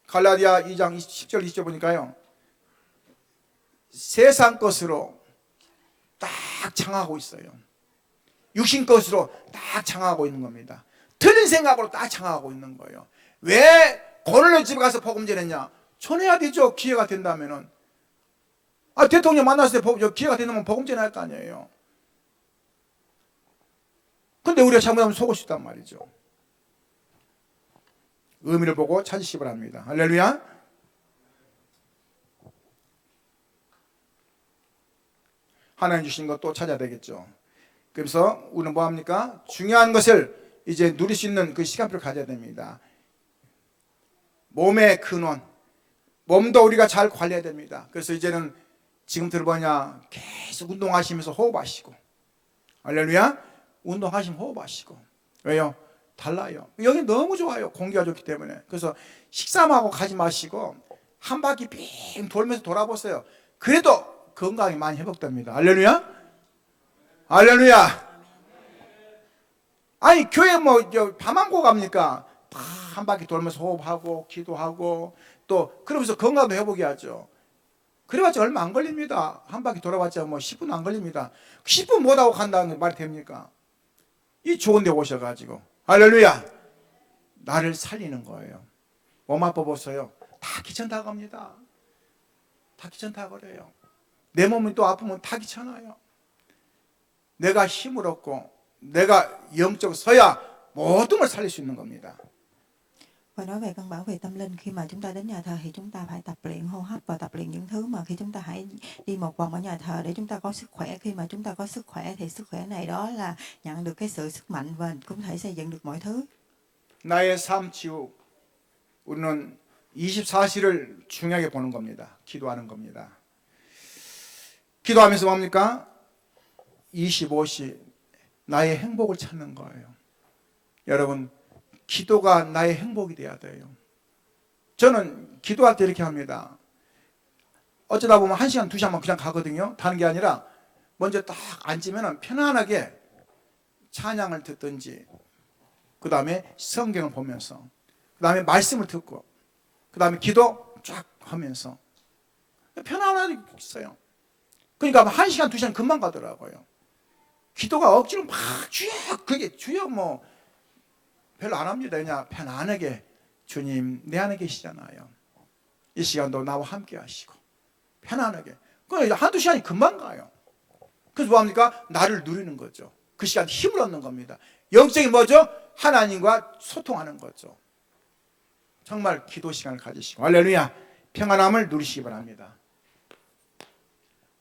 갈라디아 2장 10절 20절 보니까요, 세상 것으로 딱 장하고 있어요. 육신 것으로 딱 장하고 있는 겁니다. 틀린 생각으로 딱 장하고 있는 거예요. 왜 고넬료 집에 가서 복음 전했냐? 전해야 되죠. 기회가 된다면은. 대통령 만났을 때 기회가 된다면 복음 전해야 할 거 아니에요. 근데 우리가 잘못하면 속을 수 있단 말이죠. 의미를 보고 찾으시기 바랍니다. 할렐루야. 하나님 주신 것 또 찾아야 되겠죠. 그래서 우리는 뭐합니까? 중요한 것을 이제 누릴 수 있는 그 시간표를 가져야 됩니다. 몸의 근원, 몸도 우리가 잘 관리해야 됩니다. 그래서 이제는 지금부터 뭐냐, 계속 운동하시면서 호흡하시고, 할렐루야. 운동하시면 호흡하시고. 왜요? 달라요. 여기 너무 좋아요. 공기가 좋기 때문에. 그래서 식사하고 가지 마시고 한 바퀴 빙 돌면서 돌아보세요. 그래도 건강이 많이 회복됩니다. 할렐루야. 할렐루야. 아니 교회 밤안 고 갑니까? 다 한 바퀴 돌면서 호흡하고 기도하고 또 그러면서 건강도 회복해야죠. 그래봤자 얼마 안 걸립니다. 한 바퀴 돌아봤자 10분 안 걸립니다. 10분 못하고 간다는 말이 됩니까? 이 좋은 데 오셔가지고 할렐루야. 나를 살리는 거예요. 몸 아파 보세요. 다 귀찮다고 합니다. 다 귀찮다고 그래요. 내 몸이 또 아프면 다 귀찮아요. 내가 힘을 얻고 내가 영적으로 서야 모든 걸 살릴 수 있는 겁니다. Và nói về cân bảo về tâm linh, khi mà chúng ta đến nhà thờ thì chúng ta phải tập luyện hô hấp và tập luyện những thứ mà khi chúng ta hãy đi một vòng ở nhà thờ để chúng ta có sức khỏe. Khi mà chúng ta có sức khỏe thì sức khỏe này đó là nhận được cái sự sức mạnh và cũng thể xây dựng được mọi thứ. 나의 삶 지옥. 우리는 24시를 중요하게 보는 겁니다. 기도하는 겁니다. 기도하면서 뭡니까? 25시 나의 행복을 찾는 거예요. 여러분, 기도가 나의 행복이 돼야 돼요. 저는 기도할 때 이렇게 합니다. 어쩌다 보면 1시간, 2시간만 그냥 가거든요. 다는 게 아니라 먼저 딱 앉으면 편안하게 찬양을 듣든지, 그 다음에 성경을 보면서, 그 다음에 말씀을 듣고, 그 다음에 기도 쫙 하면서 편안하게 있어요. 그러니까 1시간, 2시간 금방 가더라고요. 기도가 억지로 막 주여, 그게 주여 별로 안 합니다. 그냥 편안하게 주님 내 안에 계시잖아요. 이 시간도 나와 함께 하시고 편안하게. 그럼 한두 시간이 금방 가요. 그래서 뭐합니까? 나를 누리는 거죠. 그 시간 힘을 얻는 겁니다. 영적인 뭐죠? 하나님과 소통하는 거죠. 정말 기도 시간을 가지시고 할렐루야. 평안함을 누리시기 바랍니다.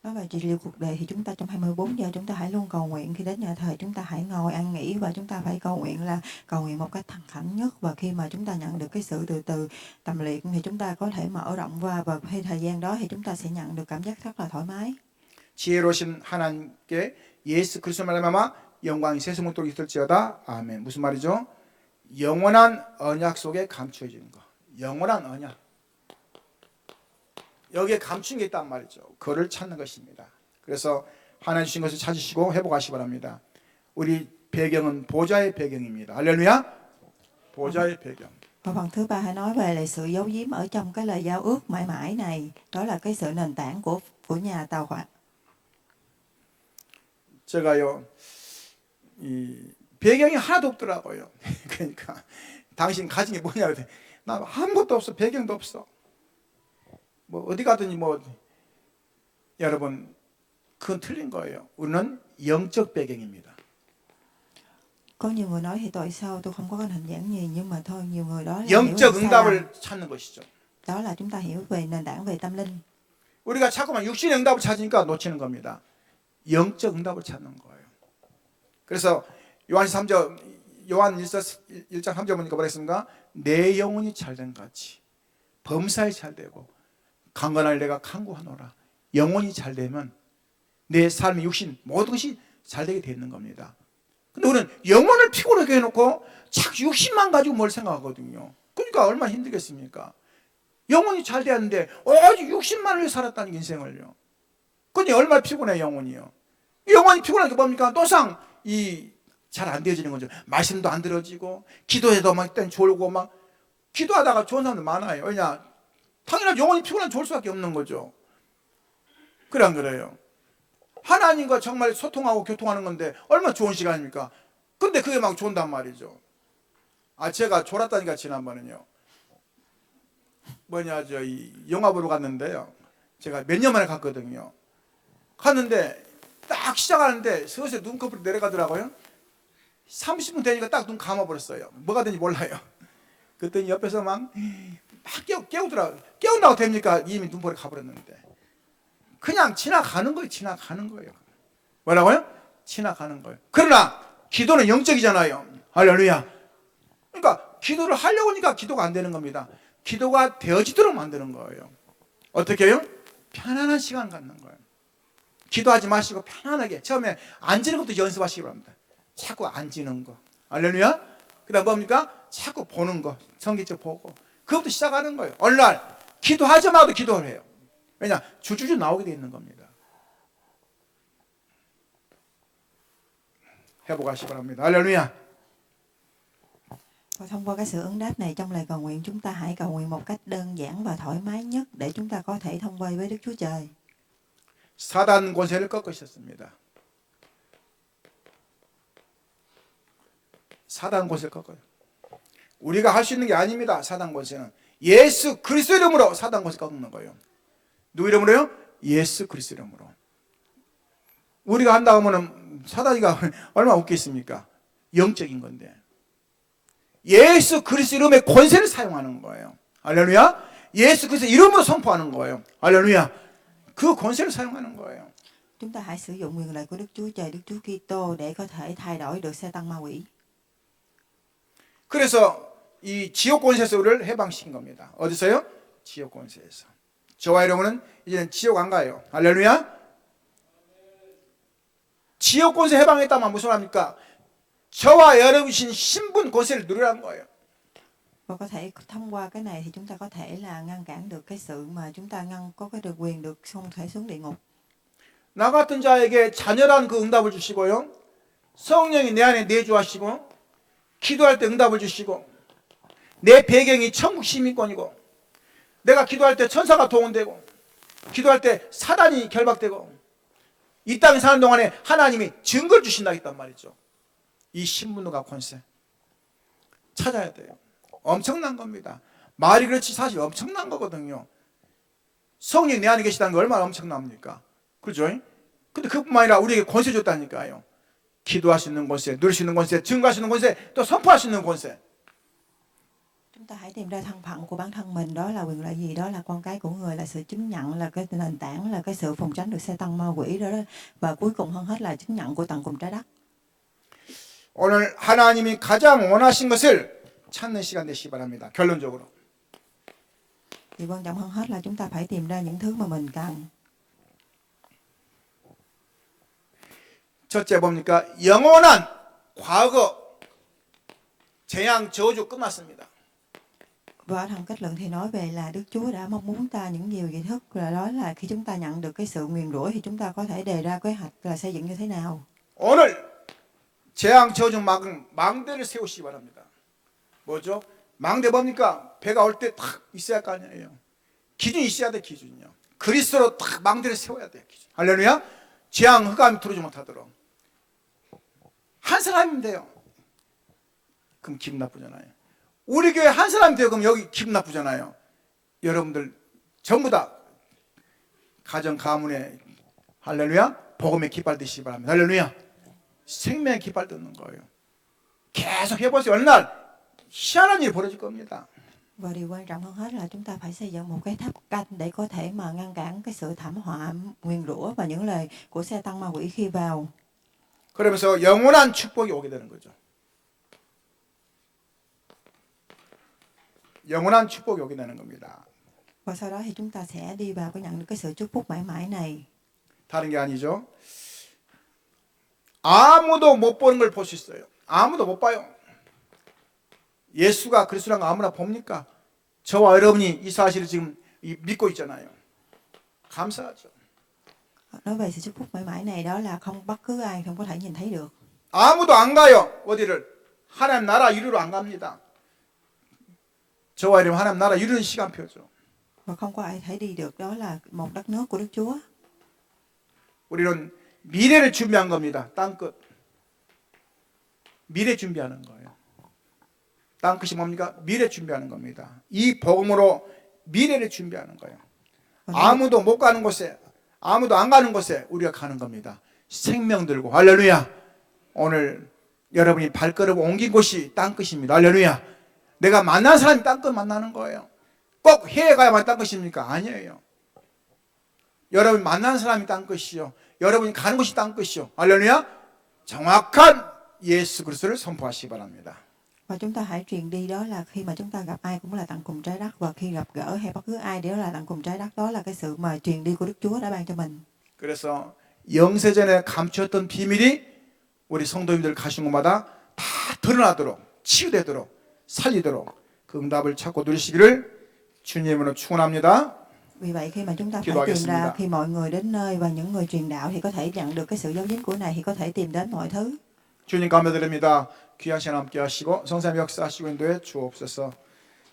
Nói về trị liệu cuộc đời thì chúng ta trong 24 giờ chúng ta hãy luôn cầu nguyện. Khi đến nhà thờ chúng ta hãy ngồi ăn nghỉ và chúng ta phải cầu nguyện một cách thẳng thắn nhất. Và khi mà chúng ta nhận được cái sự từ từ tập luyện thì chúng ta có thể mở rộng qua và khi thời gian đó thì chúng ta sẽ nhận được cảm giác rất là thoải mái. 지혜로우신 하나님께 예수 그리스도 말미암아 영광이 세세무토록 있을지어다. 아멘. 무슨 말이죠? 영원한 언약 속에 감추어지는 거. 영원한 언약. 여기에 감춘 게 있단 말이죠. 그거를 찾는 것입니다. 그래서 하나님 주신 것을 찾으시고 회복하시기 바랍니다. 우리 배경은 보좌의 배경입니다. 할렐루야. 보좌의 배경. Và phần thứ ba hãy nói về là sự giấu giếm ở trong cái lời giao ước mãi mãi này. Đó là cái sự nền tảng của nhà tàu hỏa. 제가요, 이 배경이 하나도 없더라고요. 그러니까 당신 가진 게 뭐냐 그랬더니 나 아무것도 없어. 배경도 없어. 어디 가더니 여러분 그건 틀린 거예요. 우리는 영적 배경입니다. Có nhiều người nói thì tại sao tôi không có cái hình dáng gì, nhưng mà thôi nhiều người đó là 영적 응답을 찾는 것이죠. đó là chúng ta hiểu về nền tảng về tâm linh. 우리가 자꾸만 육신의 응답을 찾으니까 놓치는 겁니다. 영적 응답을 찾는 거예요. 그래서 요한 1장 3절 보니까 뭐라 했습니까? 내 영혼이 잘된 같이 범사에 잘되고 강건할 내가 강구하노라. 영혼이 잘 되면 내 삶의 육신 모든 것이 잘 되게 되는 겁니다. 근데 우리는 영혼을 피곤하게 해놓고 자꾸 육신만 가지고 뭘 생각하거든요. 그러니까 얼마나 힘들겠습니까? 영혼이 잘 되었는데 오직 육신만을 살았다는 인생을요. 근데 얼마나 피곤해 영혼이요. 영혼이 피곤한 게 뭡니까? 또상 잘 안 되어지는 거죠. 말씀도 안 들어지고 기도해도 막 일단 졸고 막 기도하다가 좋은 사람들 많아요. 왜냐? 당연히 영혼이 피곤하면 좋을 수밖에 없는 거죠. 그래 안 그래요? 하나님과 정말 소통하고 교통하는 건데 얼마나 좋은 시간입니까? 근데 그게 막 좋단 말이죠. 제가 졸았다니까 지난번에요. 영화 보러 갔는데요. 제가 몇 년 만에 갔거든요. 갔는데 딱 시작하는데 서서히 눈꺼풀이 내려가더라고요. 30분 되니까 딱 눈 감아버렸어요. 뭐가 된지 몰라요. 그랬더니 옆에서 막 깨우더라고요. 깨운다고 됩니까? 이미 눈물이 가버렸는데. 그냥 지나가는 거예요. 지나가는 거예요. 뭐라고요? 지나가는 거예요. 그러나 기도는 영적이잖아요. 할렐루야. 그러니까 기도를 하려고 하니까 기도가 안 되는 겁니다. 기도가 되어지도록 만드는 거예요. 어떻게 해요? 편안한 시간 갖는 거예요. 기도하지 마시고 편안하게 처음에 앉는 것도 연습하시기 바랍니다. 자꾸 앉는 거. 할렐루야. 그 다음 뭡니까? 자꾸 보는 거. 성경책 보고. 그것부터 시작하는 거예요. 어느 날 기도하자마자 기도를 해요. 왜냐? 주주주 나오게 돼 있는 겁니다. 해보고 하시기 바랍니다. 할렐루야. Và thông qua cái sự ứng đáp này trong lời cầu nguyện, chúng ta hãy cầu nguyện một cách đơn giản và thoải mái nhất để chúng ta có thể thông qua với Đức Chúa Trời. 사단 권세를 꺾으셨습니다. 사단 권세를 꺾어요. 우리가 할 수 있는 게 아닙니다. 사단 권세는 예수 그리스도 이름으로 사단 권세 꺾는 거예요. 누구 이름으로요? 예수 그리스도 이름으로. 우리가 한다 하면은 사단이가 얼마나 웃겠습니까? 영적인 건데. 예수 그리스도 이름의 권세를 사용하는 거예요. 할렐루야. 예수 그리스도 이름으로 선포하는 거예요. 할렐루야. 그 권세를 사용하는 거예요. Chúng ta hãy sử dụng quyền lợi của Đức Chúa Trời, Đức Chúa Kitô để có thể thay đổi được Sa-tan ma quỷ. 그래서 이 지옥 권세에서 우리를 해방시킨 겁니다. 어디서요? 지옥 권세에서. 저와 여러분은 이제는 지옥 안 가요. 할렐루야. 지옥 권세 해방했다면 무슨 말입니까? 저와 여러분이신 신분 권세를 누리라는 거예요. Và có thể thông qua cái này thì chúng ta có thể là ngăn cản được cái sự mà chúng ta có cái được quyền được không thể xuống địa ngục. 나 같은 자에게 자녀란 그 응답을 주시고요. 성령이 내 안에 내주하시고 기도할 때 응답을 주시고 내 배경이 천국 시민권이고 내가 기도할 때 천사가 동원되고 기도할 때 사단이 결박되고 이 땅에 사는 동안에 하나님이 증거를 주신다 했단 말이죠. 이 신분과 권세 찾아야 돼요. 엄청난 겁니다. 말이 그렇지 사실 엄청난 거거든요. 성령이 내 안에 계시다는 게 얼마나 엄청납니까? 그렇죠? 근데 그뿐만 아니라 우리에게 권세 줬다니까요. 기도할 수 있는 권세, 누릴 수 있는 권세, 증거할 수 있는 권세, 또 선포할 수 있는 권세. Chúng ta hãy tìm ra thân phận của bản thân mình, đó là quyền lợi gì? Đó là con cái của người, là sự chứng nhận, là cái nền tảng, là cái sự phòng tránh được Sa-tan ma quỷ đó, và cuối cùng hơn hết là chứng nhận của tầng cùng trái đất. 오늘 하나님이 가장 원하신 것을 찾는 시간 되시기 바랍니다. 결론적으로. Thì quan trọng hơn hết là chúng ta phải tìm ra những thứ mà mình cần. 첫째 뭡니까? 영원한 과거 재앙 저주 끝났습니다. Và ở trong kết luận thì nói về là Đức Chúa đã mong muốn ta những điều gì thức, là đó là khi chúng ta nhận được cái sự nguyền rủa thì chúng ta có thể đề ra kế hoạch là xây dựng như thế nào. 오늘 재앙 저주 막은 망대를 세우시기 바랍니다. 뭐죠? 망대 뭡니까? 배가 올 때 딱 있어야 할 거 아니에요. 기준이 있어야 돼, 기준이요. 그리스도로 딱 망대를 세워야 돼요. 기준. 할렐루야. 재앙 흑암이 들어오지 못하도록. 한 사람이면 돼요. 그럼 기분 나쁘잖아요. 우리 교회 한 사람이 돼요. 그럼 여기 기분 나쁘잖아요. 여러분들 전부 다 가정 가문에 할렐루야 복음의 깃발 드시기 바랍니다. 할렐루야. 생명의 깃발 듣는 거예요. 계속 해보세요. 어느 날 희한한 일이 벌어질 겁니다. Và điều quan trọng hơn hết là chúng ta phải xây dựng một cái tháp canh để có thể mà ngăn cản cái sự thảm họa, nguyền rủa và những lời của Sa-tan ma quỷ khi vào. 그러면서 영원한 축복이 오게 되는 거죠. 영원한 축복이 오게 되는 겁니다. Và sau đó thì chúng ta sẽ đi vào cái nhận được cái sự chúc phúc mãi mãi này. 다른 게 아니죠. 아무도 못 보는 걸 볼 수 있어요. 아무도 못 봐요. 예수가 그리스도라는 거 아무나 봅니까? 저와 여러분이 이 사실을 지금 믿고 있잖아요. 감사하죠. Nói về sự chúc phúc mãi mãi này đó là không bất cứ ai không có thể nhìn thấy được. 아무도 안 가요. 어디를? 하나님 나라 이루러 안 갑니다. 저와 여러분 하나님 나라 이루는 시간표죠. Và không có ai thể đi được, đó là một đất nước của Đức Chúa. 우리는 미래를 준비한 겁니다. 땅끝. 미래 준비하는 거예요. 땅끝이 뭡니까? 미래 준비하는 겁니다. 이 복음으로 미래를 준비하는 거예요. 아무도 못 가는 곳에, 아무도 안 가는 곳에 우리가 가는 겁니다. 생명 들고 할렐루야. 오늘 여러분이 발걸음 옮긴 곳이 땅끝입니다. 할렐루야. 내가 만난 사람이 땅끝 만나는 거예요. 꼭 해외 가야만 땅끝입니까? 아니에요. 여러분 만난 사람이 땅끝이요. 여러분이 가는 곳이 땅끝이요. 할렐루야. 정확한 예수 그리스도를 선포하시기 바랍니다. Và chúng ta hãy truyền đi, đó là khi mà chúng ta gặp ai cũng là tận cùng trái đất, và khi gặp gỡ hay bất cứ ai đó là tận cùng trái đất, đó là cái sự mà truyền đi của Đức Chúa đã ban cho mình. 그래서 영세전에 감추었던 비밀이 우리 성도님들 가신 곳마다 다 드러나도록, 치유되도록, 살리도록 그 응답을 찾고 누리시기를 주님으로 축원합니다. Vì vậy khi mà chúng ta phải tìm 기도하겠습니다. ra, khi mọi người đến nơi và những người truyền đạo thì có thể nhận được cái sự giáo dính của này, thì có thể tìm đến mọi thứ. 주님 감사드립니다. 귀한 시간 함께 하시고 성삼위 역사하시고 인도해 주옵소서.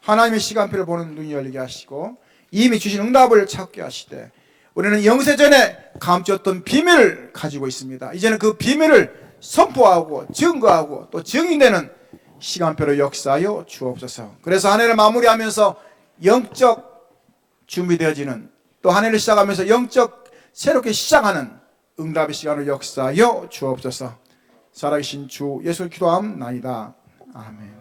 하나님의 시간표를 보는 눈이 열리게 하시고 이미 주신 응답을 찾게 하시되 우리는 영세전에 감추었던 비밀을 가지고 있습니다. 이제는 그 비밀을 선포하고 증거하고 또 증인되는 시간표로 역사하여 주옵소서. 그래서 한 해를 마무리하면서 영적 준비되어지는, 또 한 해를 시작하면서 영적 새롭게 시작하는 응답의 시간을 역사하여 주옵소서. 살아계신 주 예수를 기도함나이다. 아멘.